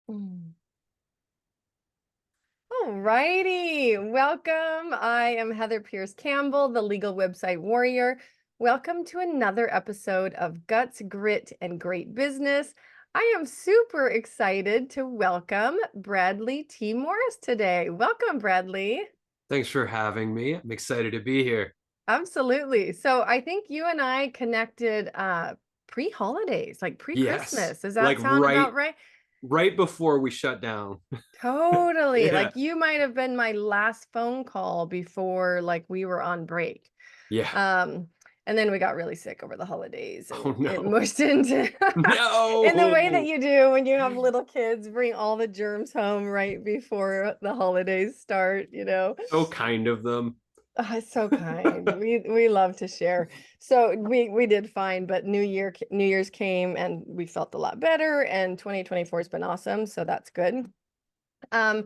Mm. All righty. Welcome. I am Heather Pierce Campbell, the legal website warrior. Welcome to another episode of Guts, Grit, and Great Business. I am super excited to welcome Bradley T. Morris today. Welcome, Bradley. Thanks for having me. I'm excited to be here. Absolutely. So I think you and I connected pre-holidays, like Yes. pre-Christmas. Does Like that sound right about right? right before we shut down. Totally. Yeah. Like you might have been my last phone call before like we were on break. Yeah. Um, and then we got really sick over the holidays Oh and it no. mushed into in the way that No. you do when you have little kids, bring all the germs home right before the holidays start. So kind of them. Oh, it's so kind. We love to share. So we did fine, but New Year's came and we felt a lot better, and 2024 has been awesome, so that's good. Um,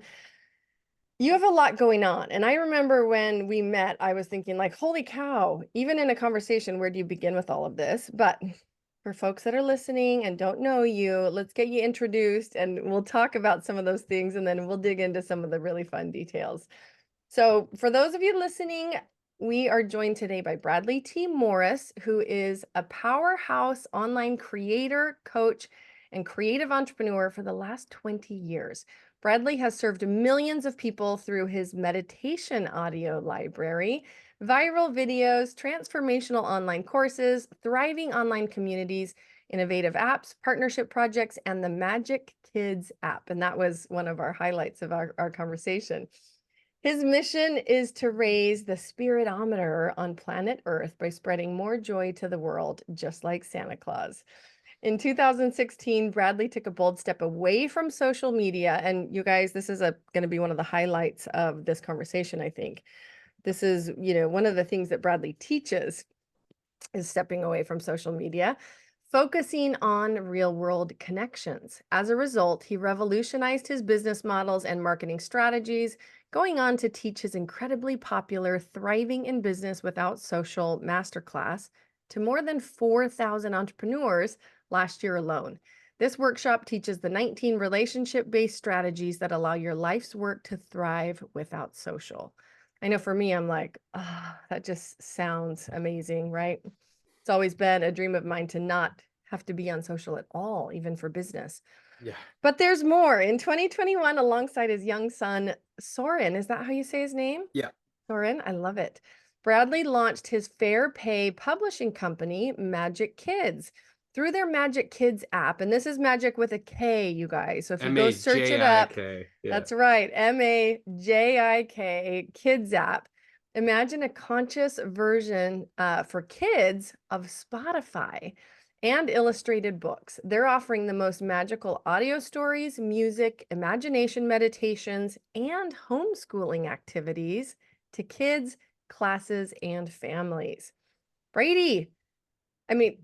You have a lot going on. And I remember when we met, I was thinking like, holy cow, even in a conversation, where do you begin with all of this? But for folks that are listening and don't know you, let's get you introduced and we'll talk about some of those things and then we'll dig into some of the really fun details. So for those of you listening, we are joined today by Bradley T. Morris, who is a powerhouse online creator, coach, and creative entrepreneur for the last 20 years. Bradley has served millions of people through his meditation audio library, viral videos, transformational online courses, thriving online communities, innovative apps, partnership projects, and the Magic Kids app. And that was one of our highlights of our conversation. His mission is to raise the spiritometer on planet Earth by spreading more joy to the world, just like Santa Claus. In 2016, Bradley took a bold step away from social media. And you guys, this is going to be one of the highlights of this conversation, I think. This is, one of the things that Bradley teaches is stepping away from social media, focusing on real world connections. As a result, he revolutionized his business models and marketing strategies, going on to teach his incredibly popular Thriving in Business Without Social masterclass to more than 4,000 entrepreneurs last year alone. This workshop teaches the 19 relationship-based strategies that allow your life's work to thrive without social. I know for me, I'm like, that just sounds amazing, right? It's always been a dream of mine to not have to be on social at all, even for business. Yeah. But there's more. In 2021, alongside his young son, Soren, is that how you say his name? Yeah. Soren, I love it. Bradley launched his fair pay publishing company, Magic Kids, through their Magic Kids app. And this is magic with a K, you guys. So if you go search it up, Majik. Yeah. that's right, Majik, Kids app. Imagine a conscious version for kids of Spotify and illustrated books. They're offering the most magical audio stories, music, imagination meditations, and homeschooling activities to kids, classes, and families. Brady, I mean,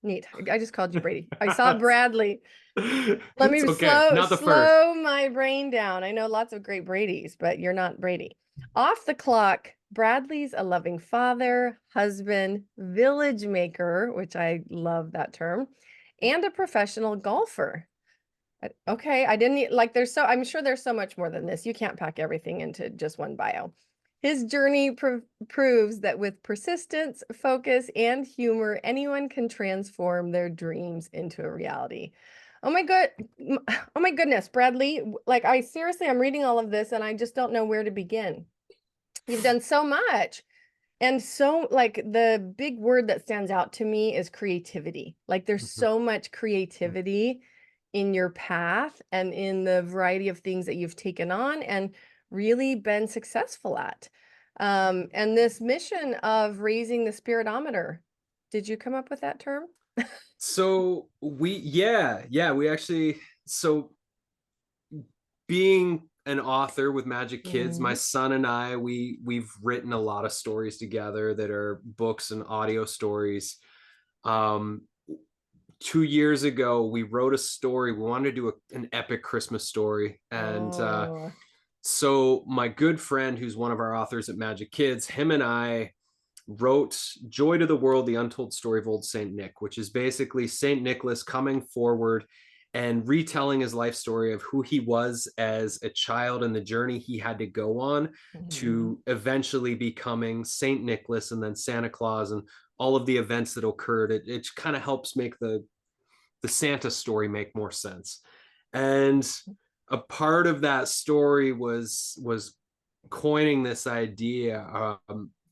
neat. I just called you Brady. I saw Bradley. Let It's me okay. Not the first. slow my brain down. I know lots of great Bradys, but you're not Brady. Off the clock, Bradley's a loving father, husband, village maker, which I love that term, and a professional golfer. Okay, I didn't like I'm sure there's so much more than this. You can't pack everything into just one bio. His journey proves that with persistence, focus, and humor, anyone can transform their dreams into a reality. Oh my good, oh my goodness, Bradley, like I'm reading all of this and I just don't know where to begin. You've done so much. And so like the big word that stands out to me is creativity. Like there's so much creativity in your path and in the variety of things that you've taken on and really been successful at. And this mission of raising the spiritometer, did you come up with that term? So we actually, being an author with Magic Kids, my Mhm. son and I, we've written a lot of stories together that are books and audio stories. Um, 2 years ago, we wrote a story. We wanted to do an epic Christmas story, and Oh, so my good friend, who's one of our authors at Magic Kids, him and I wrote Joy to the World, the Untold Story of Old Saint Nick, which is basically Saint Nicholas coming forward and retelling his life story of who he was as a child and the journey he had to go on Mhm. to eventually becoming Saint Nicholas and then Santa Claus and all of the events that occurred. It kind of helps make the Santa story make more sense. And a part of that story was coining this idea,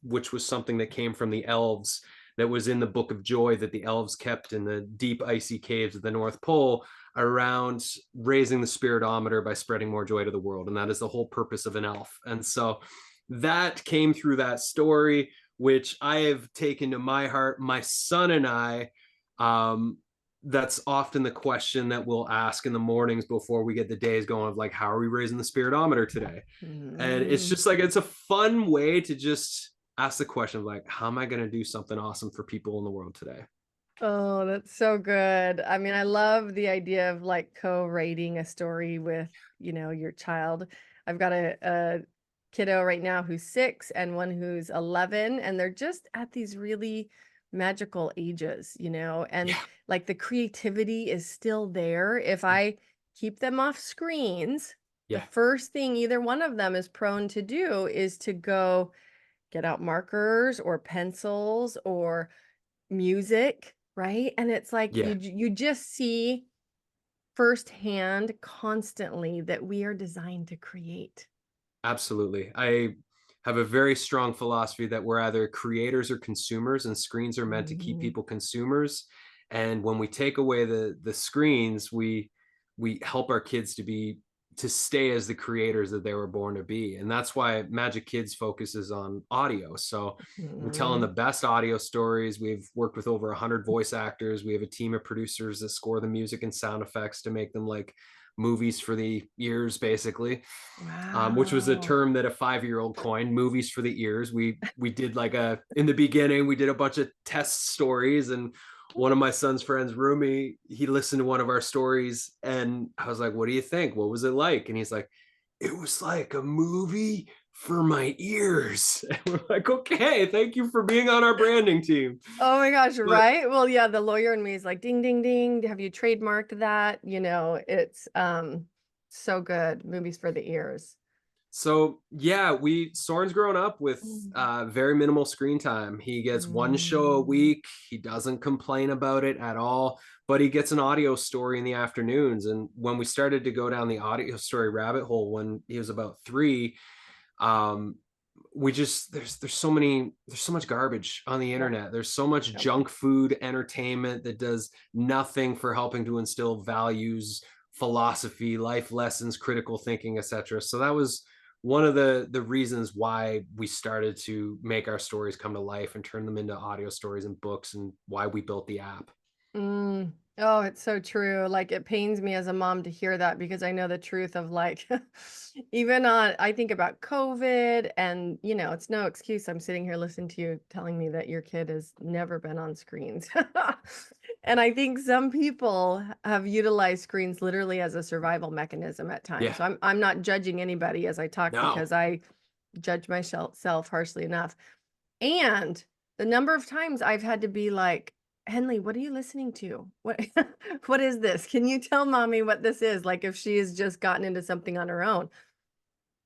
which was something that came from the elves, that was in the Book of Joy that the elves kept in the deep icy caves of the North Pole, around raising the spiritometer by spreading more joy to the world. And that is the whole purpose of an elf. And so that came through that story, which I have taken to my heart. My son and I, um, that's often the question that we'll ask in the mornings before we get the days going, of like, how are we raising the spiritometer today? And it's Mhm. just like, it's a fun way to just ask the question of like, how am I going to do something awesome for people in the world today? Oh, that's so good. I mean, I love the idea of like co-writing a story with, your child. I've got a kiddo right now who's 6 and one who's 11, and they're just at these really magical ages, and Yeah, like the creativity is still there. If I keep them off screens, the yeah, first thing either one of them is prone to do is to go get out markers or pencils or music, right? And it's like yeah. you just see firsthand constantly that we are designed to create. Absolutely. I have a very strong philosophy that we're either creators or consumers, and screens are meant to keep Mhm. people consumers. And when we take away the screens, we help our kids to stay as the creators that they were born to be. And that's why Magic Kids focuses on audio. So we're telling the Mhm. best audio stories. We've worked with over 100 voice actors. We have a team of producers that score the music and sound effects to make them like movies for the ears, basically, which was a Wow. term that a 5-year-old coined, movies for the ears. We did like in the beginning, we did a bunch of test stories, and one of my son's friends, Rumi, he listened to one of our stories, and I was like, what do you think? What was it like? And he's like, it was like a movie for my ears. And we're like, okay, thank you for being on our branding team. Oh my gosh, But right? Well, yeah, the lawyer in me is like ding ding ding. Have you trademarked that? It's so good. Movies for the ears. so yeah, Soren's grown up with Mm. very minimal screen time. He gets one show a Mm. week. He doesn't complain about it at all, but he gets an audio story in the afternoons. And when we started to go down the audio story rabbit hole when he was about 3, um, we just there's so much garbage on the Yep. internet. There's so much Yep. junk food entertainment that does nothing for helping to instill values, philosophy, life lessons, critical thinking, etc. So that was one of the reasons why we started to make our stories come to life and turn them into audio stories and books, and why we built the app. Mm. Oh, it's so true. Like it pains me as a mom to hear that because I know the truth of like even on I think about COVID and it's no excuse. I'm sitting here listening to you telling me that your kid has never been on screens. And I think some people have utilized screens literally as a survival mechanism at times. Yeah. So I'm not judging anybody as I talk No. because I judge myself harshly enough. And the number of times I've had to be like, Henley, what are you listening to? What what is this? Can you tell mommy what this is? Like if she has just gotten into something on her own.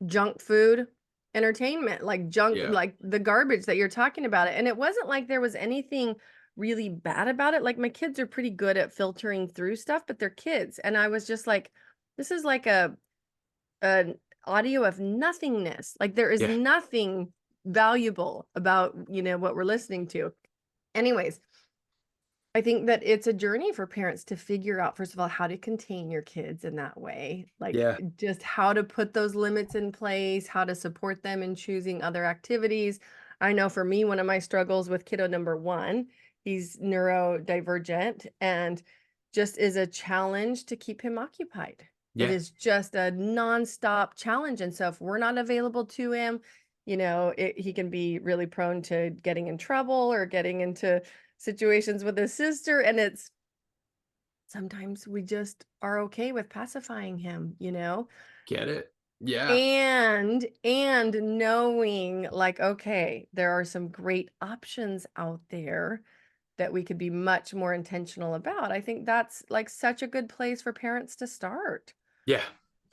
Junk food, entertainment, like junk, Yeah. like the garbage that you're talking about it. And it wasn't like there was anything really bad about it. Like my kids are pretty good at filtering through stuff, but they're kids. And I was just like, this is like an audio of nothingness. Like there is Yeah. nothing valuable about, what we're listening to. Anyways, I think that it's a journey for parents to figure out, first of all, how to contain your kids in that way, like Yeah. just how to put those limits in place, how to support them in choosing other activities. I know for me, one of my struggles with kiddo number 1, he's neurodivergent and just is a challenge to keep him occupied. It Yeah. is just a nonstop challenge. And so if we're not available to him, he can be really prone to getting in trouble or getting into situations with his sister, and it's sometimes we just are okay with pacifying him. Get it. Yeah. And knowing like, okay, there are some great options out there that we could be much more intentional about. I think that's like such a good place for parents to start. Yeah.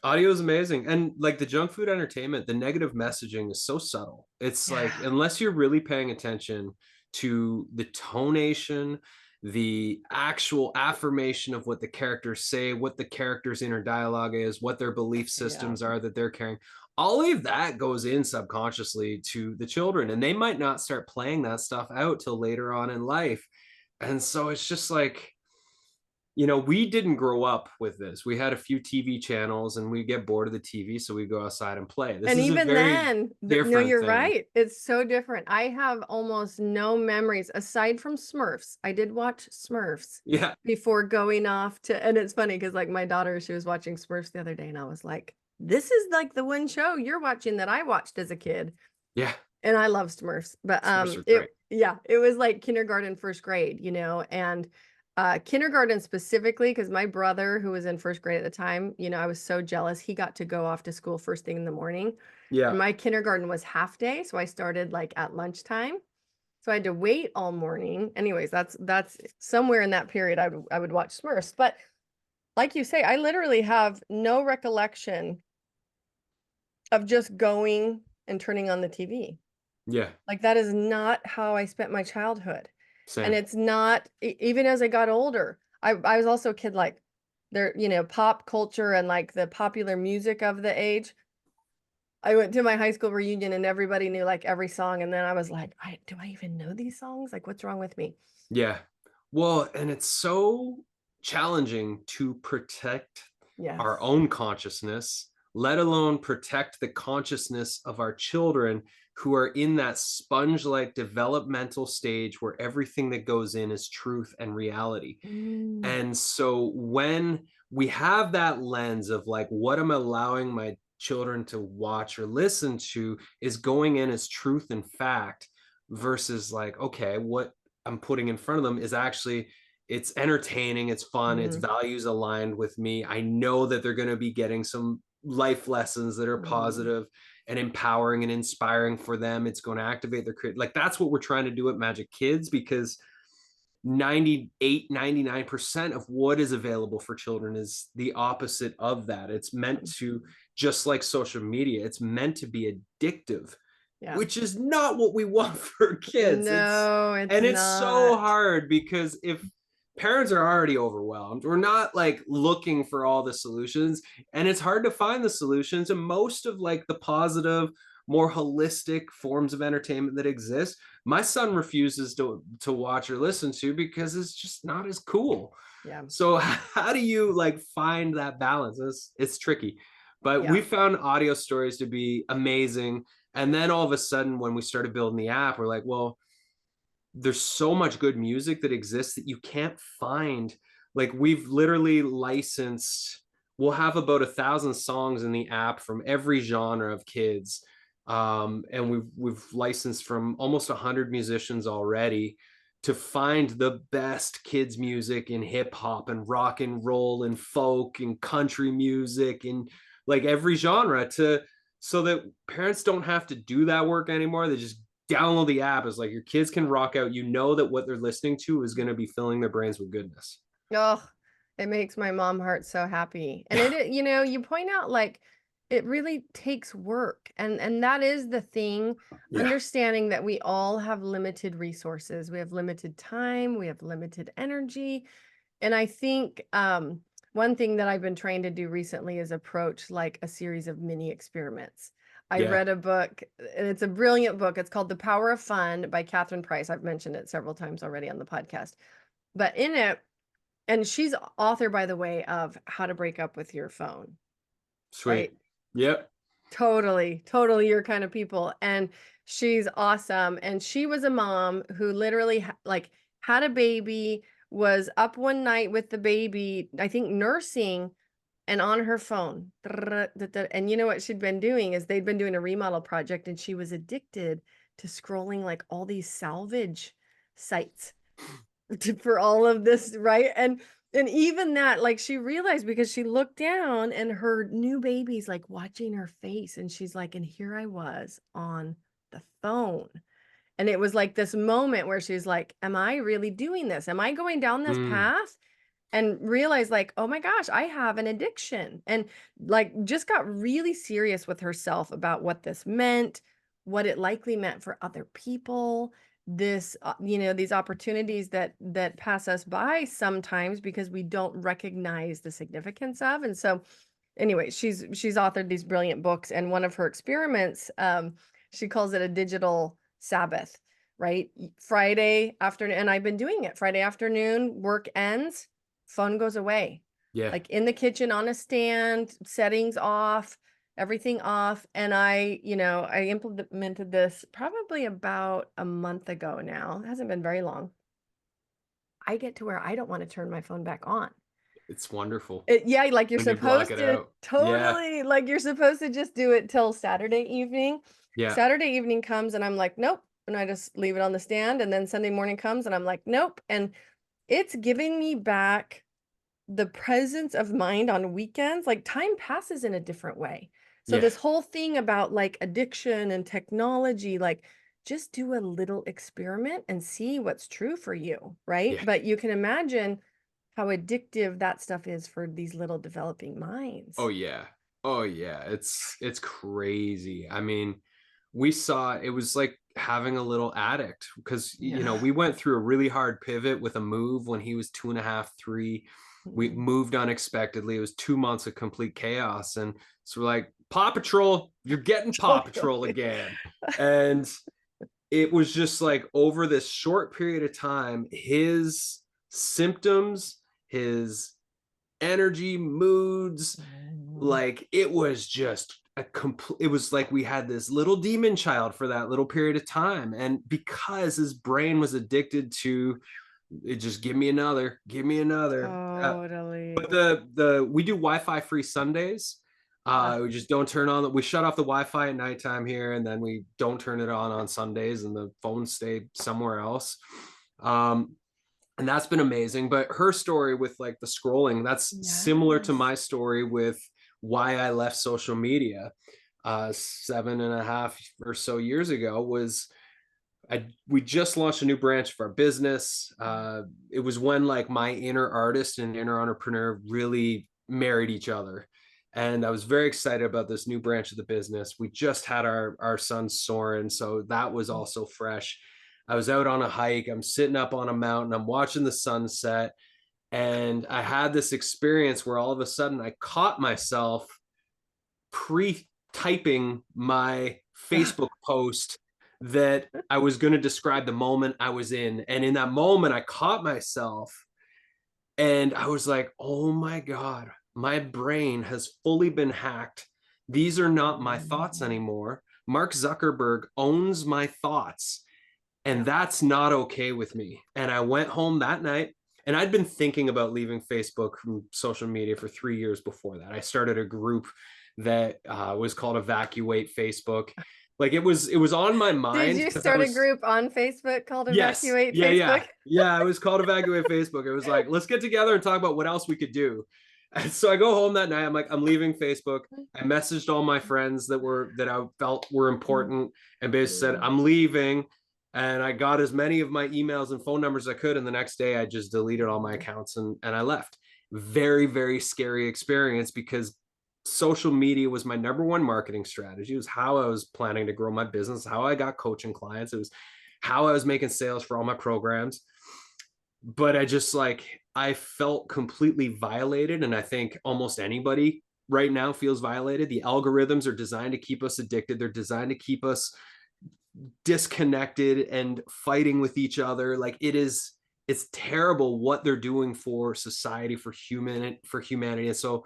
Audio is amazing. And like the junk food entertainment, the negative messaging is so subtle. It's like, Yeah. unless you're really paying attention to the tonation, the actual affirmation of what the characters say, what the characters' inner dialogue is, what their belief Yeah. systems are that they're carrying, all of that goes in subconsciously to the children. And they might not start playing that stuff out till later on in life. And so it's just like, we didn't grow up with this. We had a few TV channels and we get bored of the TV, so we go outside and play. This And is a even very then, no, different you're thing. right. It's so different. I have almost no memories aside from Smurfs. I did watch Smurfs Yeah. before going off to, and it's funny because like my daughter, she was watching Smurfs the other day, and I was like, this is like the one show you're watching that I watched as a kid. Yeah. And I love Smurfs, but Smurfs are great. it was like kindergarten, first grade, and kindergarten specifically, because my brother, who was in first grade at the time, I was so jealous. He got to go off to school first thing in the morning. Yeah. And my kindergarten was half day, so I started like at lunchtime. So I had to wait all morning. Anyways, that's somewhere in that period I would watch Smurfs. But like you say, I literally have no recollection of just going and turning on the TV. Yeah. Like that is not how I spent my childhood. And Same. it's not even as I got older. I was also a kid like there, pop culture and like the popular music of the age. I went to my high school reunion and everybody knew like every song. And then I was like, do I even know these songs? Like, what's wrong with me? Yeah. Well, and it's so challenging to protect our Yes. own consciousness, let alone protect the consciousness of our children who are in that sponge like developmental stage where everything that goes in is truth and reality. Mm, And so when we have that lens of like, what I'm allowing my children to watch or listen to is going in as truth and fact versus like, okay, what I'm putting in front of them is actually it's entertaining, it's fun, it's mhm, values aligned with me. I know that they're going to be getting some life lessons that are mm, positive and empowering and inspiring for them. It's going to activate their creative. Like that's what we're trying to do at Magic Kids because 98, 99% of what is available for children is the opposite of that. It's meant to, just like social media, it's meant to be addictive, yeah. which is not what we want for kids. No, it's And it's so not. hard because if parents are already overwhelmed, we're not like looking for all the solutions, and it's hard to find the solutions. And most of like the positive, more holistic forms of entertainment that exist, my son refuses to watch or listen to because it's just not as cool. Yeah. So how do you like find that balance? It's tricky, but we Yeah. found audio stories to be amazing. And then all of a sudden, when we started building the app, we're like, well, there's so much good music that exists that you can't find. Like we've literally licensed, we'll have about 1,000 songs in the app from every genre of kids. And we've licensed from almost 100 musicians already to find the best kids music in hip hop and rock and roll and folk and country music and like every genre to so that parents don't have to do that work anymore. They just download the app. Is like your kids can rock out. You know that what they're listening to is going to be filling their brains with goodness. Oh, it makes my mom heart so happy. And you point out like it really takes work. And that is the thing, Yeah. understanding that we all have limited resources. We have limited time, we have limited energy. And I think one thing that I've been trying to do recently is approach like a series of mini experiments. I Yeah. read a book, and it's a brilliant book. It's called The Power of Fun by Catherine Price. I've mentioned it several times already on the podcast. But in it, and she's author, by the way, of How to Break Up with Your Phone, Sweet. right? Yep. Totally, totally your kind of people. And she's awesome. And she was a mom who literally like had a baby, was up one night with the baby, I think nursing, and on her phone. And you know what she'd been doing is they'd been doing a remodel project and she was addicted to scrolling like all these salvage sites for all of this, right? And even that, like she realized because she looked down and her new baby's like watching her face, and she's like, and here I was on the phone. And it was like this moment where she's like, am I really doing this? Am I going down this Mm, path? And realized like, oh my gosh, I have an addiction. And like just got really serious with herself about what this meant, what it likely meant for other people. This, these opportunities that pass us by sometimes because we don't recognize the significance of. And so anyway, she's authored these brilliant books, and one of her experiments, she calls it a digital Sabbath, right? Friday afternoon, and I've been doing it. Friday afternoon, work ends, phone goes away. yeah. Like in the kitchen on a stand, settings off, everything off. And I implemented this probably about a month ago now. It hasn't been very long. I get to where I don't want to turn my phone back on. It's wonderful Yeah, like you're when you block supposed it to out. Yeah. totally, like you're supposed to just do it till Saturday evening. Yeah. Saturday evening comes and I'm like, nope. And I just leave it on the stand. And then Sunday morning comes and I'm like, nope. And it's giving me back the presence of mind on weekends. Like time passes in a different way. So Yeah. this whole thing about like addiction and technology, like just do a little experiment and see what's true for you, right? Yeah. But you can imagine how addictive that stuff is for these little developing Oh minds. yeah. Oh yeah. It's crazy. I mean, we saw it was like having a little addict because Yeah. we went through a really hard pivot with a move when he was 2.5, 3. We Mhm. moved unexpectedly. It was 2 months of complete chaos. And so we're like, Paw Patrol, you're getting Paw Patrol Totally. again. And it was just like over this short period of time, his symptoms, his energy, moods, Mhm. like it was just a complete, it was like we had this little demon child for that little period of time. And because his brain was addicted to it, just give me another. But Totally. the we do Wi-Fi free Sundays. Ah, We just don't turn on we shut off the Wi-Fi at nighttime here, and then we don't turn it on Sundays, and the phones stay somewhere else. Um, and that's been amazing. But her story with like the scrolling, that's similar to yes. my story with why I left social media 7.5 or so years ago. Was we just launched a new branch of our business. It was when like my inner artist and inner entrepreneur really married each other. And I was very excited about this new branch of the business. We just had our son Soren, so that was also fresh. I was out on a hike. I'm sitting up on a mountain. I'm watching the sunset. And I had this experience where all of a sudden I caught myself pre-typing my Facebook post that I was going to describe the moment I was in. And in that moment, I caught myself and I was like, oh my God, my brain has fully been hacked. These are not my thoughts Mhm. anymore. Mark Zuckerberg owns my thoughts, and Yeah. that's not okay with me. And I went home that night, and I'd been thinking about leaving Facebook from social media for 3 years before that. I started a group that was called Evacuate Facebook. Like it was on my Did mind you because I start a was group on Facebook called yes, Evacuate yeah, yeah, Facebook? yeah. It was called Evacuate Facebook. It was like, let's get together and talk about what else we could do. And so I go home that night. I'm like, I'm leaving Facebook. I messaged all my friends that I felt were important and basically said, Mhm. I'm leaving. And I got as many of my emails and phone numbers as I could. And the next day I just deleted all my Mhm. accounts and I left. Very, very scary experience because social media was my number one marketing strategy. It was how I was planning to grow my business, how I got coaching clients. It was how I was making sales for all my programs. But I felt completely violated. And I think almost anybody right now feels violated. The algorithms are designed to keep us addicted, they're designed to keep us disconnected and fighting with each other. It's terrible what they're doing for society, for humanity. And so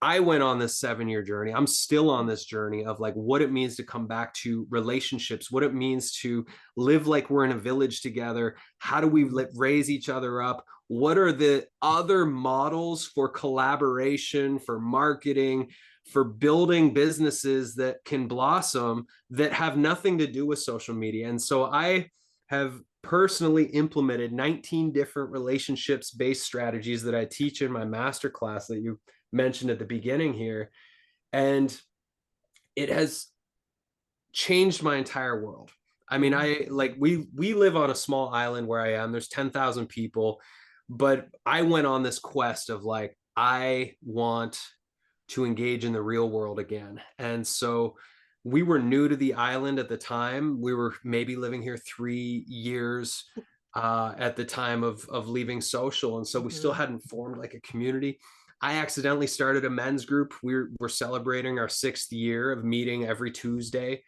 I went on this 7 year journey. I'm still on this journey of like what it means to come back to relationships, what it means to live like we're in a village together. How do we raise each other up? What are the other models for collaboration, for marketing, for building businesses that can blossom that have nothing to do with social media? And so I have personally implemented 19 different relationships based strategies that I teach in my masterclass that you mentioned at the beginning here. And it has changed my entire world. I mean, we live on a small island where I am. There's 10,000 people, but I went on this quest of like, I want to engage in the real world again. And so we were new to the island at the time. We were maybe living here 3 years at the time of leaving social. And so we still Mhm. hadn't formed like a community. I accidentally started a men's group. We're celebrating our 6th year of meeting every Tuesday.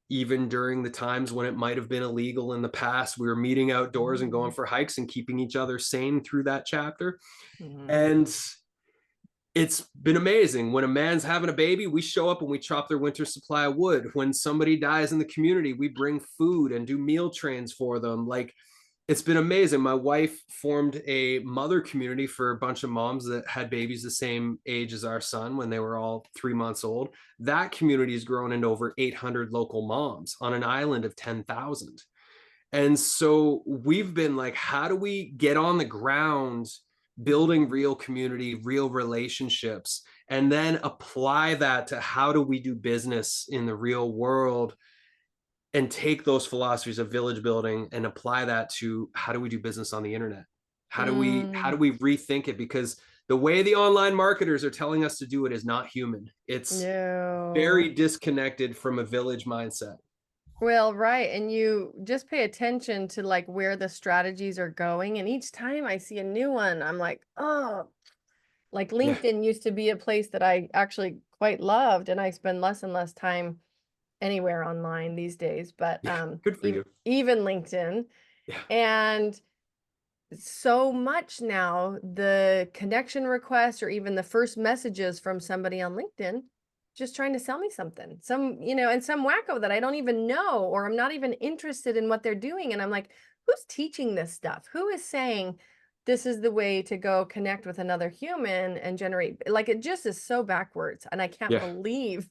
Even during the times when it might have been illegal in the past, we were meeting outdoors and going Mhm. for hikes and keeping each other sane through that chapter. Mhm. And it's been amazing. When a man's having a baby, we show up and we chop their winter supply of wood. When somebody dies in the community, we bring food and do meal trains for them. Like, it's been amazing. My wife formed a mother community for a bunch of moms that had babies the same age as our son when they were all 3 months old. That community has grown into over 800 local moms on an island of 10,000. And so we've been like, how do we get on the ground, building real community, real relationships, and then apply that to how do we do business in the real world, and take those philosophies of village building and apply that to how do we do business on the internet? How do Mm. we rethink it? Because the way the online marketers are telling us to do it is not human. It's No. very disconnected from a village mindset. Well, right. And you just pay attention to like where the strategies are going. And each time I see a new one, I'm like, oh, like Yeah, LinkedIn used to be a place that I actually quite loved, and I spend less and less time anywhere online these days, but yeah, good for you. even LinkedIn. Yeah, And so much now, the connection requests or even the first messages from somebody on LinkedIn just trying to sell me something, and some wacko that I don't even know, or I'm not even interested in what they're doing. And I'm like, who's teaching this stuff? Who is saying this is the way to go connect with another human and generate? Like, it just is so backwards. And I can't yeah, believe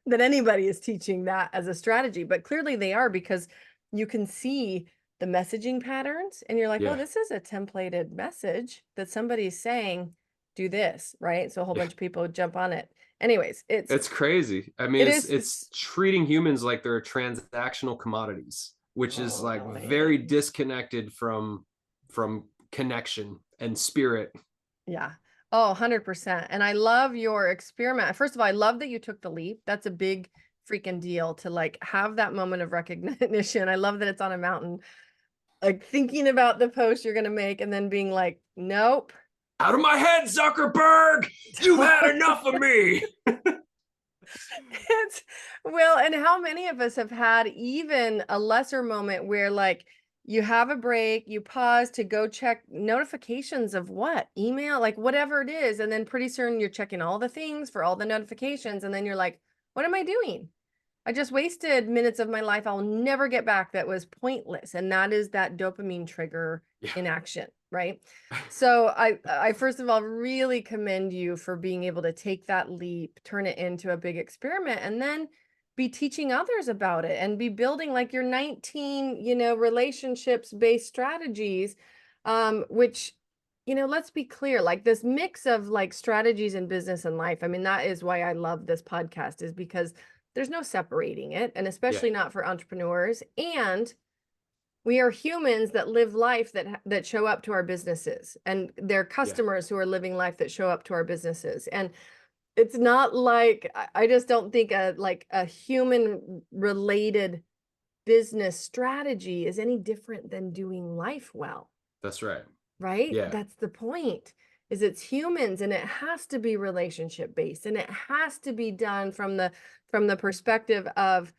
that anybody is teaching that as a strategy, but clearly they are, because you can see the messaging patterns and you're like, oh, yeah, this is a templated message that somebody's saying, do this, right? So a whole yeah. bunch of people jump on it. Anyways, It's crazy. I mean, it it's is, it's treating humans like they're transactional commodities, which is like very totally. disconnected from connection and spirit. Yeah. Oh, 100%. And I love your experiment. First of all, I love that you took the leap. That's a big freaking deal to like have that moment of recognition. I love that it's on a mountain, like thinking about the post you're going to make and then being like, nope. Out of my head, Zuckerberg! You've had enough of me. It's well, and how many of us have had even a lesser moment where like you have a break, you pause to go check notifications of what? Email, like whatever it is, and then pretty soon you're checking all the things for all the notifications, and then you're like, what am I doing? I just wasted minutes of my life I'll never get back that was pointless. And that is that dopamine trigger Yeah, in action, right? So I first of all really commend you for being able to take that leap, turn it into a big experiment, and then be teaching others about it and be building like your 19, relationships based strategies, which let's be clear, like this mix of like strategies in business and life. I mean, that is why I love this podcast, is because there's no separating it, and yeah, especially not for entrepreneurs. And we are humans that live life that show up to our businesses, and they're yeah. customers who are living life that show up to our businesses. And it's not like I just don't think a human related business strategy is any different than doing life well. That's right. Right? Yeah, That's the point. Is it's humans, and it has to be relationship based, and it has to be done from the perspective of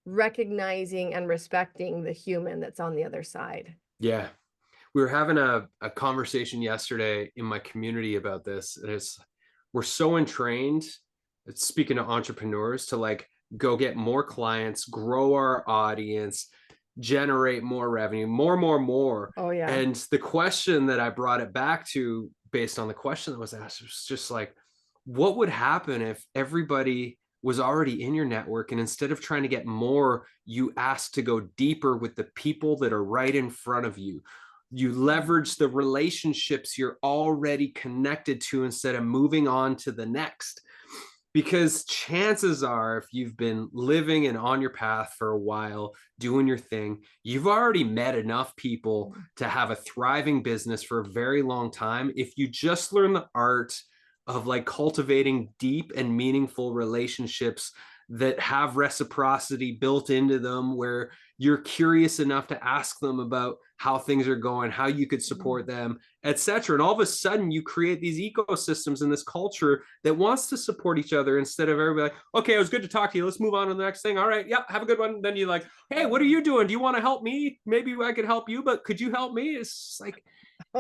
recognizing and respecting the human that's on the other side. yeah. We were having a conversation yesterday in my community about this, and we're so entrained, speaking to entrepreneurs, to like go get more clients, grow our audience, generate more revenue, more. Oh yeah. And the question that I brought it back to, based on the question that was asked, was just like, what would happen if everybody was already in your network, and instead of trying to get more, you asked to go deeper with the people that are right in front of you? You leverage the relationships you're already connected to instead of moving on to the next. because chances are, if you've been living and on your path for a while, doing your thing, you've already met enough people to have a thriving business for a very long time. If you just learn the art of like cultivating deep and meaningful relationships that have reciprocity built into them, where you're curious enough to ask them about how things are going, how you could support them, etc. And all of a sudden you create these ecosystems in this culture that wants to support each other, instead of everybody like, okay, it was good to talk to you, let's move on to the next thing. All right, yep, have a good one. Then you like, hey, what are you doing? Do you want to help me? Maybe I could help you, but could you help me? It's like,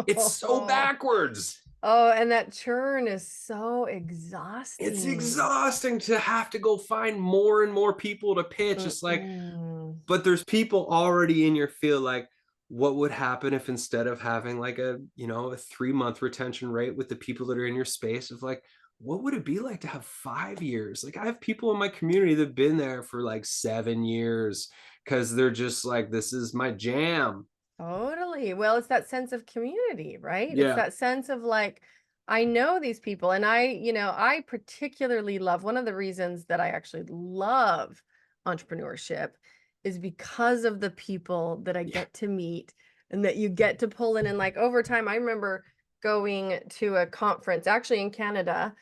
it's so backwards. Oh, and that churn is so It's exhausting. exhausting to have to go find more and more people to pitch. It's like, Mm-mm. but there's people already in your field. Like, what would happen if instead of having like a, you know, a 3 month retention rate with the people that are in your space, of like, what would it be like to have 5 years? Like, I have people in my community that have been there for like 7 years because they're just like, this is my jam. Totally. Well, it's that sense of community, right? It's Yeah. that sense of like, I know these people, and I particularly love, one of the reasons that I actually love entrepreneurship is because of the people that I Yeah. get to meet and that you get to pull in. And like over time, I remember going to a conference actually in Canada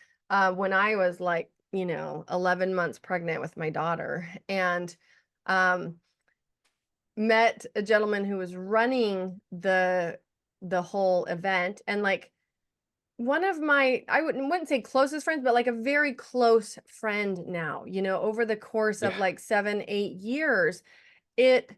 when I was like, 11 months pregnant with my daughter. And um, met a gentleman who was running the whole event, and like one of my, I wouldn't say closest friends, but like a very close friend now, over the course of Yeah. like 7 8 years. It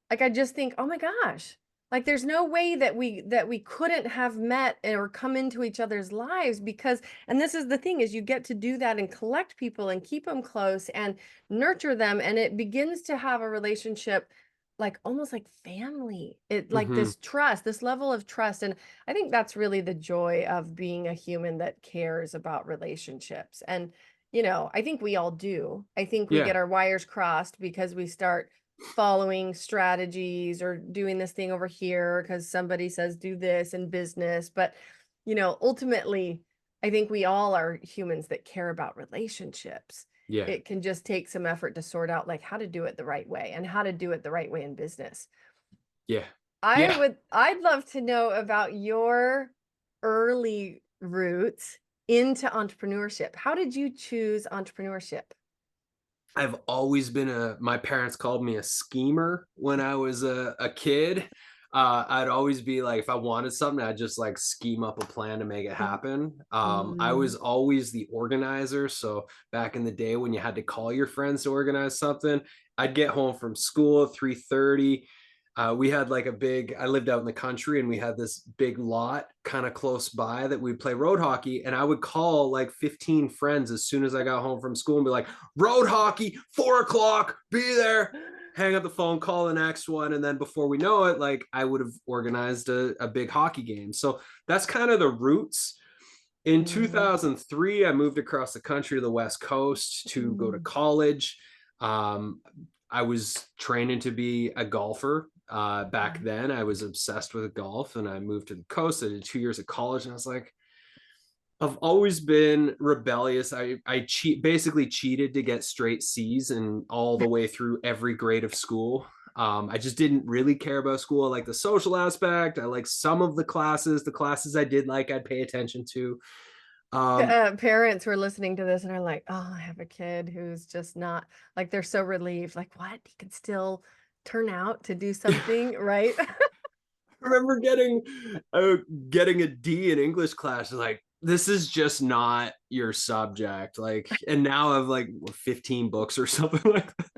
Like, I just think, oh my gosh, like there's no way that we couldn't have met or come into each other's lives, because, and this is the thing, is you get to do that and collect people and keep them close and nurture them, and it begins to have a relationship like almost like family. It like Hmm. this trust, this level of trust. And I think that's really the joy of being a human that cares about relationships. And I think we all do. I think we Yeah. get our wires crossed because we start following strategies or doing this thing over here because somebody says do this in business. But, ultimately, I think we all are humans that care about relationships. Yeah. It can just take some effort to sort out like how to do it the right way and how to do it the right way in business. Yeah. Yeah. I'd love to know about your early roots into entrepreneurship. How did you choose entrepreneurship? I've always been my parents called me a schemer when I was a kid. I'd always be like, if I wanted something, I'd just like scheme up a plan to make it happen. I Mm. was always the organizer. So back in the day when you had to call your friends to organize something, I'd get home from school at 3:30. We had like I lived out in the country, and we had this big lot kind of close by that we'd play road hockey. And I would call like 15 friends as soon as I got home from school and be like, road hockey, 4 o'clock, be there. Hang up the phone, call the next one. And then before we know it, like I would have organized a big hockey game. So that's kind of the roots. In Mhm. 2003, I moved across the country to the West Coast to go to Mm. college. Um, I was training to be a golfer. Back Mhm. then, I was obsessed with golf, and I moved to the coast. I did 2 years of college, and I was like, I've always been rebellious. I basically cheated to get straight C's and all the way through every grade of school. I just didn't really care about school. I like the social aspect. I like some of the classes. The classes I did like, I'd pay attention to. Um, Parents who are listening to this and are like, oh, I have a kid who's just not, like, they're so relieved, like, what? He can still turn out to do something, right? remember getting a D in English class. Like, this is just not your subject. Like, and now I've like 15 books or something like that.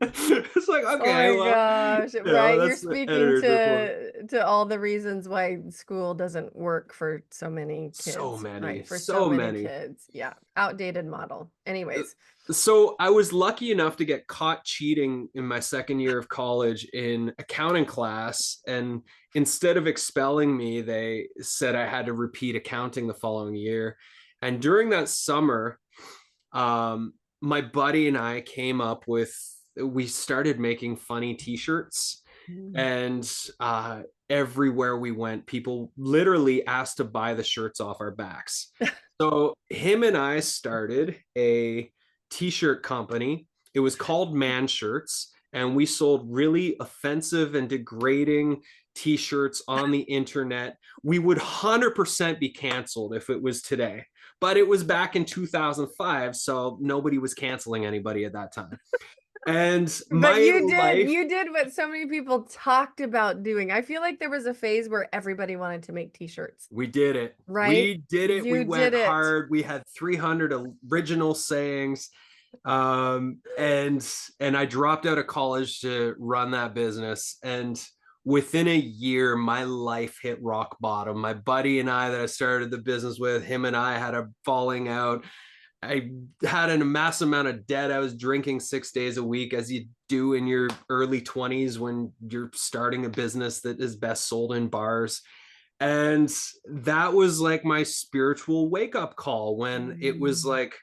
It's like, Oh okay, my well, gosh, You're that's the speaking editor's report. to all the reasons why school doesn't work for so many So kids, right? many, For so so many many. kids. Yeah. Outdated model. Anyways. So I was lucky enough to get caught cheating in my second year of college in accounting class. And instead of expelling me, they said I had to repeat accounting the following year. And during that summer, my buddy and I we started making funny t-shirts. Mm. And everywhere we went, people literally asked to buy the shirts off our backs. So him and I started a t-shirt company. It was called Man Shirts, and we sold really offensive and degrading t-shirts on the internet. We would 100% be canceled if it was today, but it was back in 2005, so nobody was canceling anybody at that time. And But my life, you did what so many people talked about doing. I feel like there was a phase where everybody wanted to make t-shirts, we did it. right? We did it. We You went did it. hard. We had 300 original sayings. And I dropped out of college to run that business. And within a year, my life hit rock bottom. My buddy and I that I started the business with, him and I had a falling out. I had a mass amount of debt. I was drinking 6 days a week, as you do in your early 20s when you're starting a business that is best sold in bars. And that was like my spiritual wake up call, when it was like,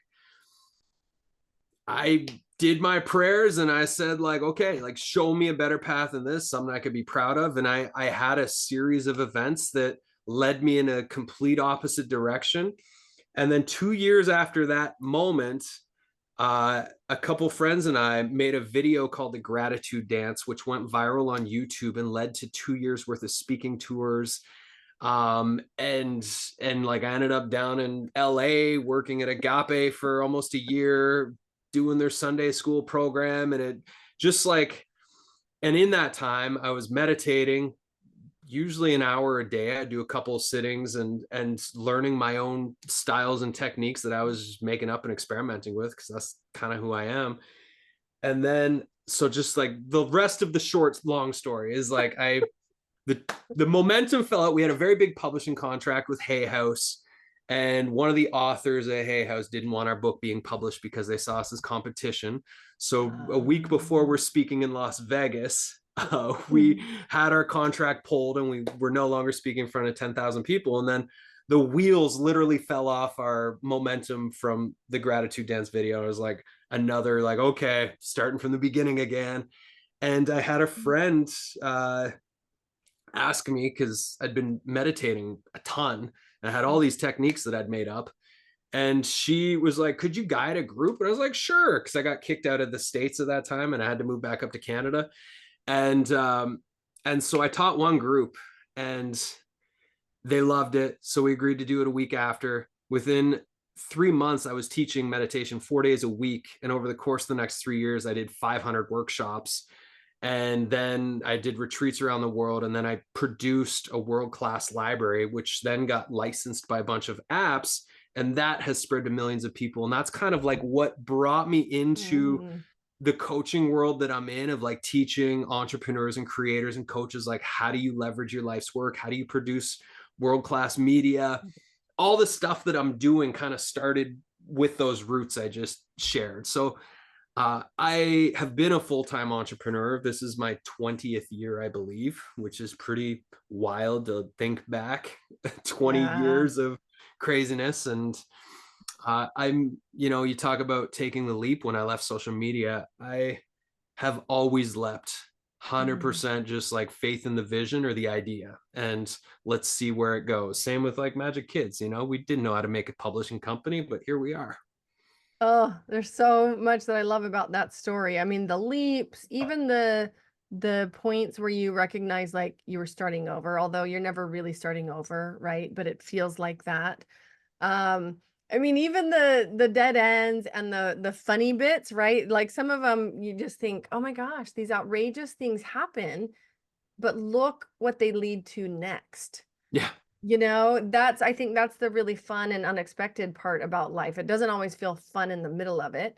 I did my prayers and I said, like, okay, like, show me a better path than this, something I could be proud of. And I had a series of events that led me in a complete opposite direction. And then 2 years after that moment, a couple friends and I made a video called The Gratitude Dance, which went viral on YouTube and led to 2 years worth of speaking tours. And like, I ended up down in LA working at Agape for almost a year, doing their Sunday school program. And it just like, and in that time I was meditating usually an hour a day. I do a couple of sittings and learning my own styles and techniques that I was making up and experimenting with, because that's kind of who I am. And then, so just like the rest of the short long story is like, the momentum fell out. We had a very big publishing contract with Hay House, and one of the authors at Hay House didn't want our book being published because they saw us as competition. So a week before we're speaking in Las Vegas, we had our contract pulled and we were no longer speaking in front of 10,000 people. And then the wheels literally fell off our momentum from the Gratitude Dance video. It was like another, like, okay, starting from the beginning again. And I had a friend ask me, because I'd been meditating a ton and I had all these techniques that I'd made up. And she was like, could you guide a group? And I was like, sure. Because I got kicked out of the States at that time and I had to move back up to Canada. And so I taught one group and they loved it. So we agreed to do it a week after. Within 3 months, I was teaching meditation 4 days a week. And over the course of the next 3 years, I did 500 workshops. And then I did retreats around the world. And then I produced a world-class library, which then got licensed by a bunch of apps. And that has spread to millions of people. And that's kind of like what brought me into the coaching world that I'm in, of like teaching entrepreneurs and creators and coaches, like, how do you leverage your life's work? How do you produce world-class media? All the stuff that I'm doing kind of started with those roots I just shared. So I have been a full-time entrepreneur. This is my 20th year, I believe, which is pretty wild to think back. 20 years of craziness. And you talk about taking the leap. When I left social media, I have always leapt 100%, just like faith in the vision or the idea, and let's see where it goes. Same with like Magic Kids. We didn't know how to make a publishing company, but here we are. Oh, there's so much that I love about that story. I mean, the leaps, even the points where you recognize like you were starting over, although you're never really starting over, right? But it feels like that. I mean, even the dead ends and the funny bits, right? Like some of them you just think, oh my gosh, these outrageous things happen, but look what they lead to next. Yeah. I think that's the really fun and unexpected part about life. It doesn't always feel fun in the middle of it.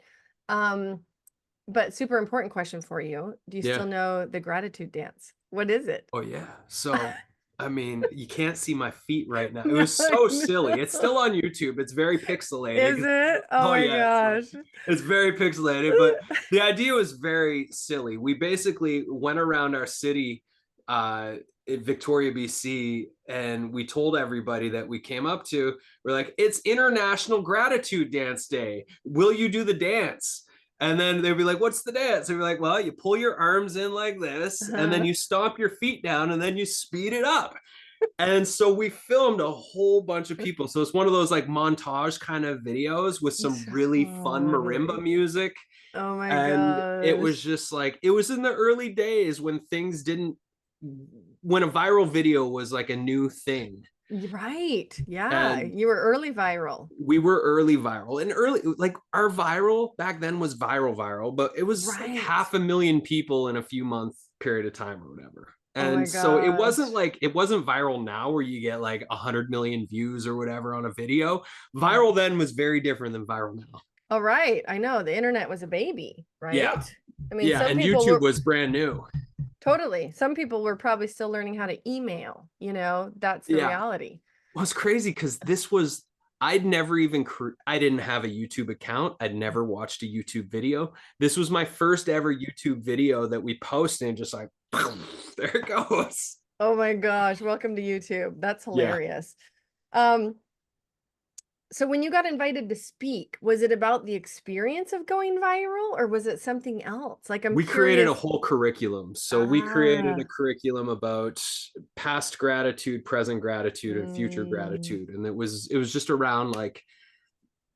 But super important question for you. Do you still know the gratitude dance? What is it? Oh yeah. So I mean, you can't see my feet right now. It was so silly. It's still on YouTube. It's very pixelated. Is it? Oh my gosh. It's very pixelated, but the idea was very silly. We basically went around our city in Victoria, BC, and we told everybody that we came up to, we're like, it's International Gratitude Dance Day. Will you do the dance? And then they'd be like, what's the dance? And we're like, well, you pull your arms in like this, and then you stomp your feet down, and then you speed it up. And so we filmed a whole bunch of people. So it's one of those like montage kind of videos with some really fun marimba Totally. music. Oh my And it was gosh. just like, it was in the early days when things didn't, when a viral video was like a new thing. Right. Yeah. And You were early viral. we were early viral, and early, like our viral back then was viral, but it was like Right. 500,000 people in a few month period of time or whatever. Oh my And so gosh. it wasn't viral now where you get like 100 million views or whatever on a video. Yeah. Viral then was very different than viral now. All right. I know the internet was a baby, Yeah. right? I mean, Yeah. some And people YouTube were was brand new. totally, some people were probably still learning how to email, that's the Yeah. reality. Well, it's crazy because I didn't have a YouTube account. I'd never watched a YouTube video. This was my first ever YouTube video that we posted, and just like, there it goes. Oh my gosh, welcome to YouTube. That's Yeah. hilarious. Um, so when you got invited to speak, was it about the experience of going viral or was it something else? Like I'm We created a curious. whole curriculum. So we created a Ah, curriculum about past gratitude, present gratitude, and future mm, gratitude. And it was just around like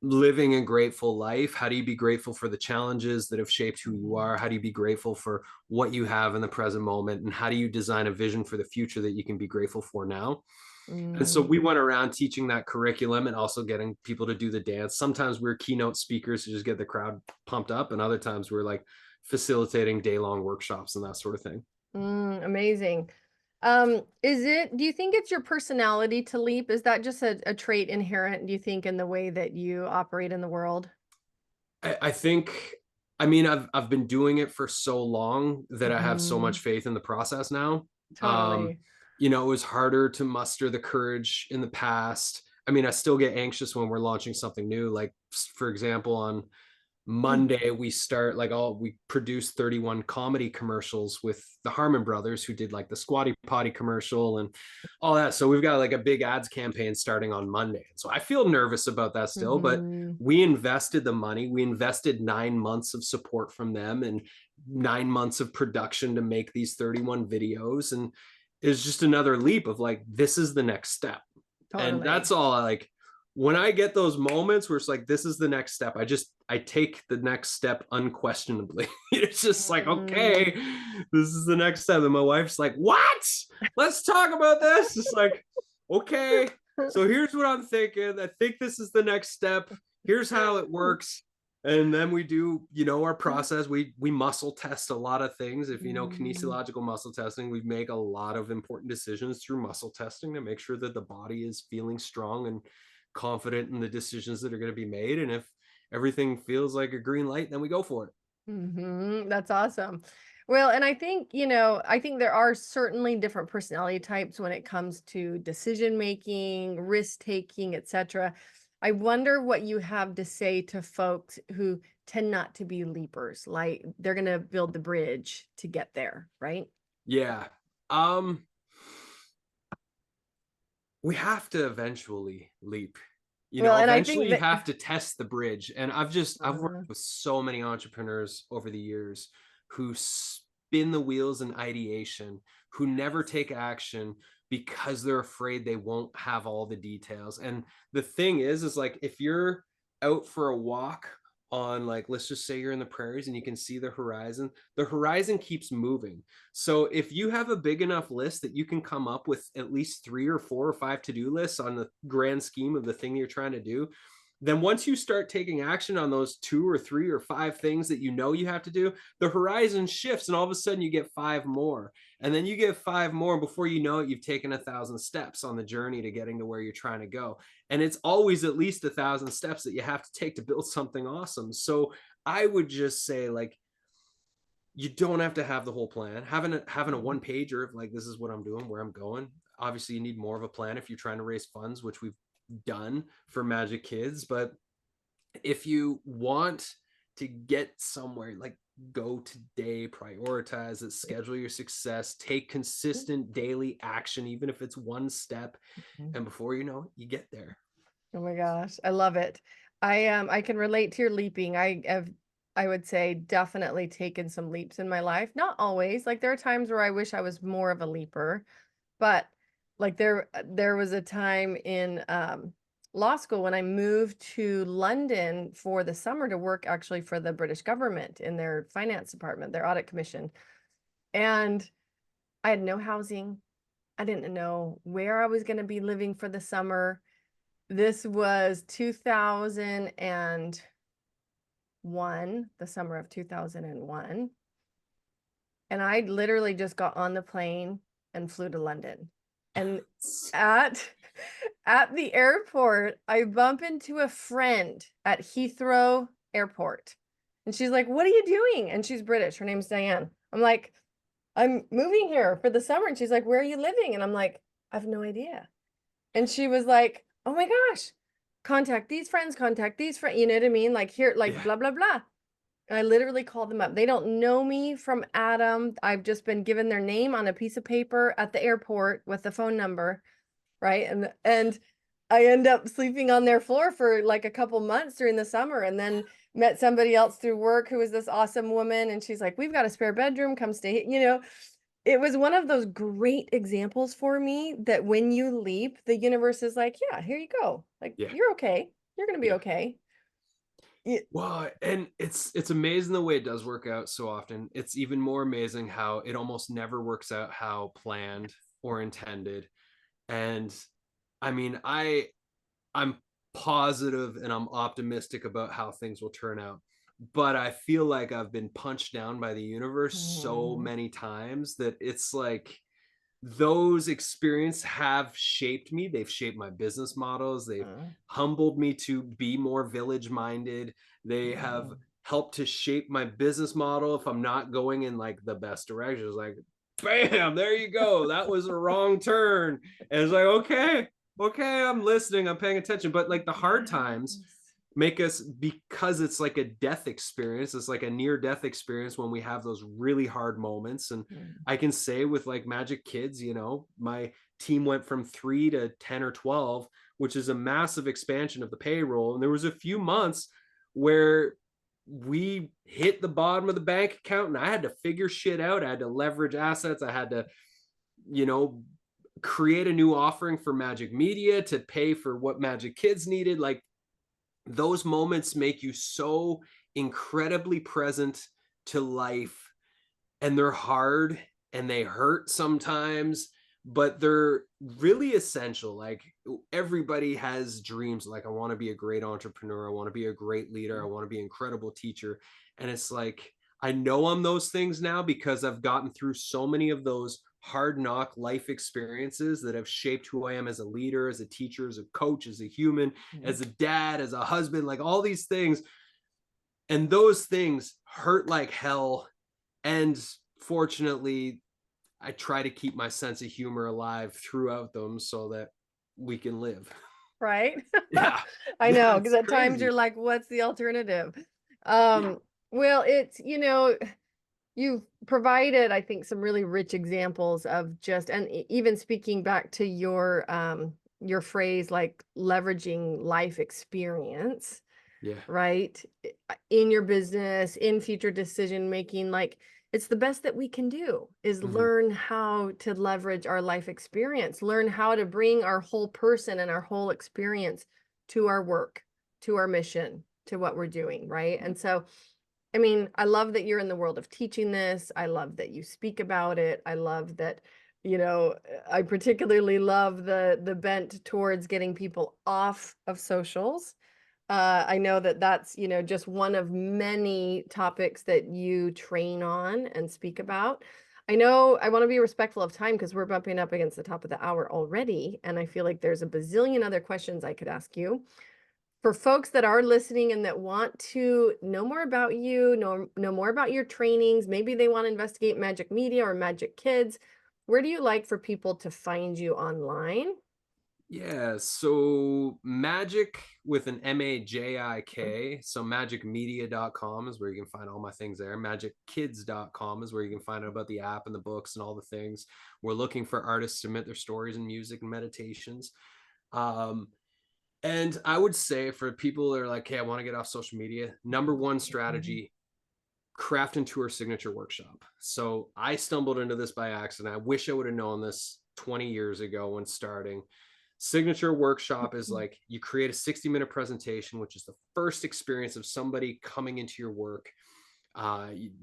living a grateful life. How do you be grateful for the challenges that have shaped who you mhm, are? How do you be grateful for what you have in the present moment? And how do you design a vision for the future that you can be grateful for now? And so mm. we went around teaching that curriculum and also getting people to do the dance. Sometimes we were keynote speakers to just get the crowd pumped up, and other times we are like facilitating day-long workshops and that sort of thing. Amazing. Do you think it's your personality to leap? Is that just a trait inherent, do you think, in the way that you operate in the world? I think, I mean, I've been doing it for so long that I have so much Mhm. faith in the process now. Um, Totally. it was harder to muster the courage in the past. I mean, I still get anxious when we're launching something new. Like, for example, on Monday we produced 31 comedy commercials with the Harmon brothers, who did like the Squatty Potty commercial and all that. So we've got like a big ads campaign starting on Monday. So I feel nervous about that still, but Mhm. we invested the money. We invested 9 months of support from them and 9 months of production to make these 31 videos. And it's just another leap of like, this is the next step. And that's Totally. all I like. When I get those moments where it's like, this is the next step, I take the next step unquestionably. It's just like, Mm. okay, this is the next step. And my wife's like, what? Let's talk about this. It's like, okay, so here's what I'm thinking. I think this is the next step. Here's how it works. And then we do, our process. We muscle test a lot of things. If you know Mm. kinesiological muscle testing, we make a lot of important decisions through muscle testing to make sure that the body is feeling strong and confident in the decisions that are going to be made. And if everything feels like a green light, then we go for it. That's awesome. Well, and I think there are certainly different personality types when it comes to decision making, risk taking, etc. I wonder what you have to say to folks who tend not to be leapers, like they're going to build the bridge to get there, right? Yeah. Um, we have to eventually leap. Well, and I Eventually think you that have to test the bridge. And I've worked uh, with so many entrepreneurs over the years who spin the wheels in ideation, who never yes. take action because they're afraid they won't have all the details. And the thing is like, if you're out for a walk on, like, let's just say you're in the prairies and you can see the horizon keeps moving. So if you have a big enough list that you can come up with at least 3 or 4 or 5 to-do lists on the grand scheme of the thing you're trying to do, then once you start taking action on those 2 or 3 or 5 things that you have to do, the horizon shifts and all of a sudden you get 5 more. And then you get 5 more. Before you know it, you've taken 1,000 steps on the journey to getting to where you're trying to go. And it's always at least 1,000 steps that you have to take to build something awesome. So I would just say, like, you don't have to have the whole plan. Having a one pager of like, this is what I'm doing, where I'm going. Obviously, you need more of a plan if you're trying to raise funds, which we've done for Magic Kids. But if you want to get somewhere, like, go today, prioritize it, schedule your success, take consistent daily action, even if it's one step, Mhm. and before you know it, you get there. Oh my gosh, I love it. I can relate to your leaping. I would say definitely taken some leaps in my life. Not always. Like there are times where I wish I was more of a leaper, but Like there was a time in law school when I moved to London for the summer to work actually for the British government in their finance department, their audit commission. And I had no housing. I didn't know where I was going to be living for the summer. This was 2001, the summer of 2001. And I literally just got on the plane and flew to London. And at at the airport, I bump into a friend at Heathrow Airport. And she's like, "What are you doing?" And she's British. Her name's Diane. I'm like, "I'm moving here for the summer." And she's like, "Where are you living?" And I'm like, "I have no idea." And she was like, "Oh my gosh, contact these friends, contact these friends." You know what I mean? Like here, like Yeah. blah, blah, blah. And I literally called them up. They don't know me from Adam. I've just been given their name on a piece of paper at the airport with the phone number, right? And I end up sleeping on their floor for like a couple months during the summer, and then met somebody else through work who was this awesome woman, and she's like, "We've got a spare bedroom, come stay." It was one of those great examples for me that when you leap, the universe is like, "Yeah, here you go. Like, Yeah. you're okay. You're gonna be Yeah. okay." Well, and it's amazing the way it does work out so often. It's even more amazing how it almost never works out how planned or intended. And I mean, I'm positive and I'm optimistic about how things will turn out. But I feel like I've been punched down by the universe so Mhm. many times that it's like those experiences have shaped me. They've shaped my business models. They've Uh, humbled me to be more village minded. They have mhm. helped to shape my business model if I'm not going in like the best direction. It's like, bam, there you go. That was a wrong turn. And it's like, okay, okay, I'm listening, I'm paying attention. But like the hard times Yes. make us, because it's like a death experience, it's like a near death experience when we have those really hard moments. And Mm. I can say with like Magic Kids, my team went from 3 to 10 or 12, which is a massive expansion of the payroll. And there was a few months where we hit the bottom of the bank account and I had to figure shit out. I had to leverage assets. I had to, you know, create a new offering for Magic Media to pay for what Magic Kids needed. Like those moments make you so incredibly present to life, and they're hard and they hurt sometimes, but they're really essential. Like everybody has dreams. Like, I want to be a great entrepreneur. I want to be a great leader. I want to be an incredible teacher. And it's like, I know I'm those things now because I've gotten through so many of those hard knock life experiences that have shaped who I am as a leader, as a teacher, as a coach, as a human, Mm. as a dad, as a husband, like all these things. And those things hurt like hell. And fortunately, I try to keep my sense of humor alive throughout them so that we can live. Right? Yeah. I Yeah, know, because it's at times you're crazy. like, what's the alternative? Yeah. Well, you've provided, I think, some really rich examples of just, and even speaking back to your phrase, like leveraging life experience, Yeah. right? In your business, in future decision making, like it's the best that we can do is Mhm. learn how to leverage our life experience, learn how to bring our whole person and our whole experience to our work, to our mission, to what we're doing, right? And so, I mean, I love that you're in the world of teaching this. I love that you speak about it. I love that, I particularly love the bent towards getting people off of socials. I know that that's, just one of many topics that you train on and speak about. I know I want to be respectful of time because we're bumping up against the top of the hour already, and I feel like there's a bazillion other questions I could ask you. For folks that are listening and that want to know more about you, know more about your trainings, maybe they want to investigate Magic Media or Magic Kids, where do you like for people to find you online? Yeah. So Magic with an Majik. So magicmedia.com is where you can find all my things there. Magickids.com is where you can find out about the app and the books and all the things. We're looking for artists to submit their stories and music and meditations. Um, And I would say for people that are like, hey, I want to get off social media, number one Mhm. strategy, craft into our signature workshop. So I stumbled into this by accident. I wish I would have known this 20 years ago when starting. Signature workshop is like you create a 60-minute presentation, which is the first experience of somebody coming into your work,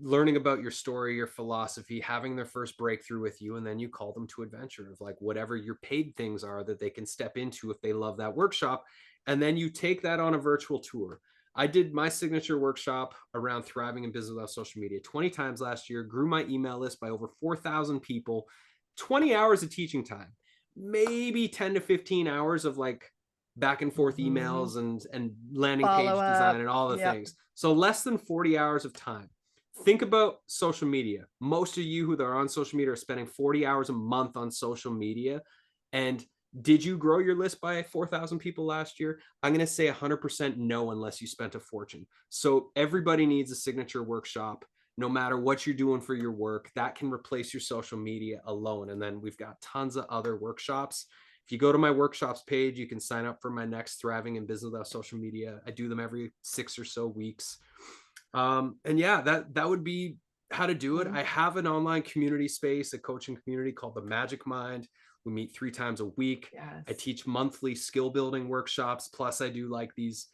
learning about your story, your philosophy, having their first breakthrough with you, and then you call them to adventure of like whatever your paid things are that they can step into if they love that workshop. And then you take that on a virtual tour. I did my signature workshop around thriving in business without social media 20 times last year, grew my email list by over 4,000 people, 20 hours of teaching time, maybe 10 to 15 hours of like back and forth emails and landing Follow page design up. and all the Yep. things. So less than 40 hours of time. Think about social media. Most of you who are on social media are spending 40 hours a month on social media. And did you grow your list by 4,000 people last year? I'm going to say 100% no, unless you spent a fortune. So everybody needs a signature workshop, no matter what you're doing for your work. That can replace your social media alone. And then we've got tons of other workshops. If you go to my workshops page, you can sign up for my next Thriving in Business Without Social Media. I do them every 6 or so weeks. And yeah, that would be how to do it. I have an online community space, a coaching community called the Magic Mind. We meet 3 times a week. Yes. I teach monthly skill building workshops. Plus I do like these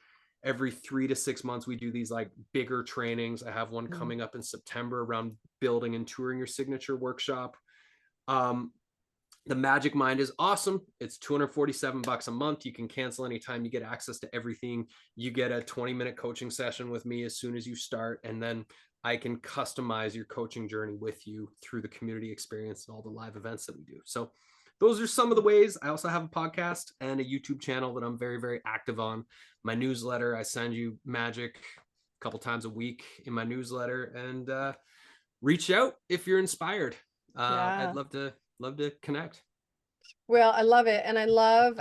every 3 to 6 months. We do these like bigger trainings. I have one coming up in September around building and touring your signature workshop. The Magic Mind is awesome. It's $247 a month. You can cancel anytime. You get access to everything. You get a 20-minute coaching session with me as soon as you start. And then I can customize your coaching journey with you through the community experience and all the live events that we do. So those are some of the ways. I also have a podcast and a YouTube channel that I'm very, very active on. My newsletter, I send you magic a couple times a week in my newsletter, and reach out if you're inspired. I'd love to connect. Well, I love it. And I love,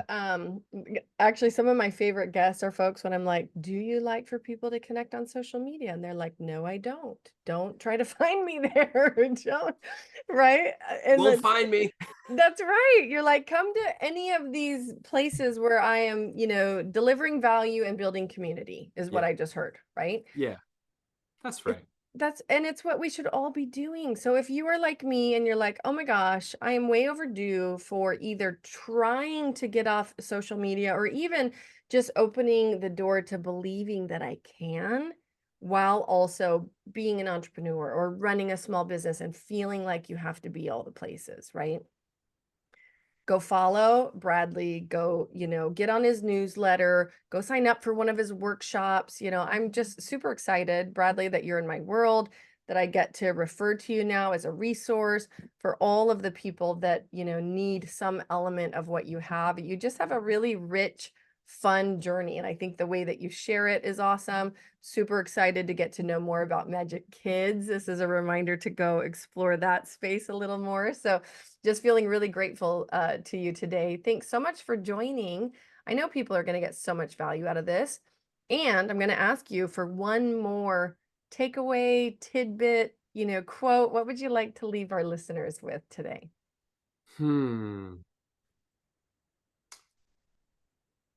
actually some of my favorite guests are folks when I'm like, do you like for people to connect on social media? And they're like, no, I don't. Don't try to find me there. Don't, right? And Won't find me. that's right. You're like, come to any of these places where I am, delivering value and building community is what Yeah. I just heard, right? Yeah. That's right. And it's what we should all be doing. So if you are like me and you're like, oh my gosh, I am way overdue for either trying to get off social media or even just opening the door to believing that I can, while also being an entrepreneur or running a small business and feeling like you have to be all the places, right? Go follow Bradley, go, get on his newsletter, go sign up for one of his workshops. I'm just super excited, Bradley, that you're in my world, that I get to refer to you now as a resource for all of the people that, need some element of what you have. You just have a really rich, fun journey. And I think the way that you share it is awesome. Super excited to get to know more about Magic Kids. This is a reminder to go explore that space a little more. So just feeling really grateful to you today. Thanks so much for joining. I know people are going to get so much value out of this. And I'm going to ask you for one more takeaway, tidbit, quote. What would you like to leave our listeners with today?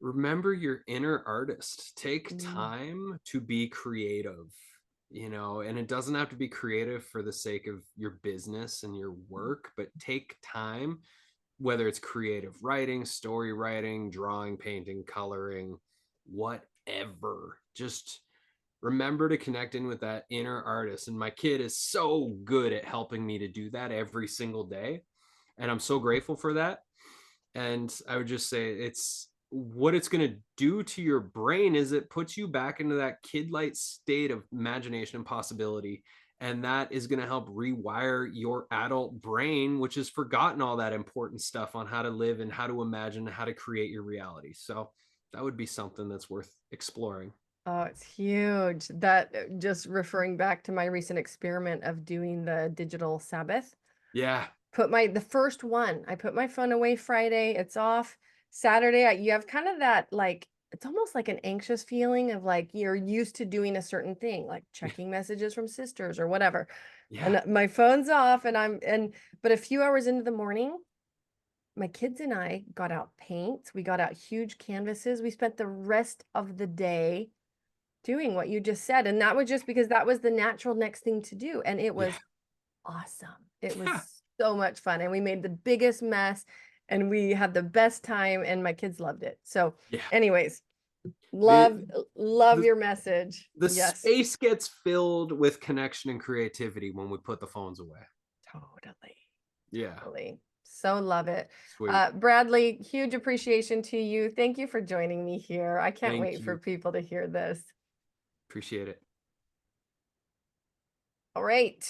Remember your inner artist. Take time to be creative, and it doesn't have to be creative for the sake of your business and your work, but take time, whether it's creative writing, story writing, drawing, painting, coloring, whatever. Just remember to connect in with that inner artist. And my kid is so good at helping me to do that every single day. And I'm so grateful for that. And I would just say what it's going to do to your brain is it puts you back into that kid-like state of imagination and possibility. And that is going to help rewire your adult brain, which has forgotten all that important stuff on how to live and how to imagine, how to create your reality. So that would be something that's worth exploring. Oh, it's huge. That just referring back to my recent experiment of doing the digital Sabbath. Yeah. The first one, I put my phone away Friday, it's off. Saturday, you have kind of that, like, it's almost like an anxious feeling of like you're used to doing a certain thing, like checking messages from sisters or whatever. Yeah. And my phone's off but a few hours into the morning, my kids and I got out paint. We got out huge canvases. We spent the rest of the day doing what you just said. And that was just because that was the natural next thing to do. And it was awesome. It was so much fun, and we made the biggest mess, and we had the best time, and my kids loved it. So Yeah. anyways, The love the your message. the Yes, space gets filled with connection and creativity when we put the phones away. totally. Yeah. Totally. So love it. Sweet. Bradley, huge appreciation to you. Thank you for joining me here. I can't Thank wait for you. people to hear this. Appreciate it. All right.